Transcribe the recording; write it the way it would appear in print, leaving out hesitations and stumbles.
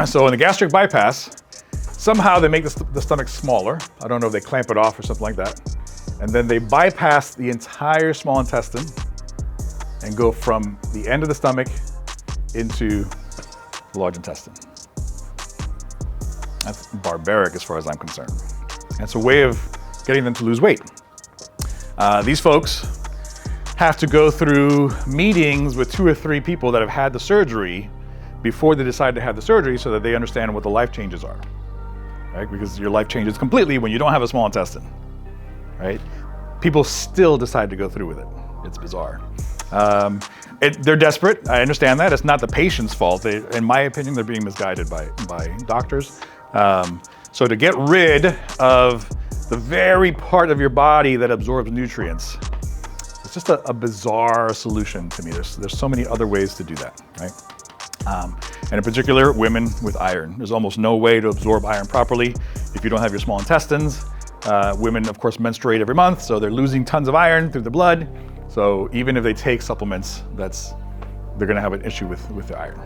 So in the gastric bypass, somehow they make the stomach smaller. I don't know if they clamp it off or something like that. And then they bypass the entire small intestine and go from the end of the stomach into the large intestine. That's barbaric as far as I'm concerned. It's a way of getting them to lose weight. These folks have to go through meetings with 2 or 3 people that have had the surgery before they decide to have the surgery so that they understand what the life changes are, right? Because your life changes completely when you don't have a small intestine, right? People still decide to go through with it. It's bizarre. They're desperate. I understand that. It's not the patient's fault. In my opinion, they're being misguided by doctors. So to get rid of the very part of your body that absorbs nutrients, it's just a bizarre solution to me. There's so many other ways to do that, right? And in particular, women with iron. There's almost no way to absorb iron properly if you don't have your small intestines. Women, of course, menstruate every month, so they're losing tons of iron through the blood. So even if they take supplements, they're gonna have an issue with the iron.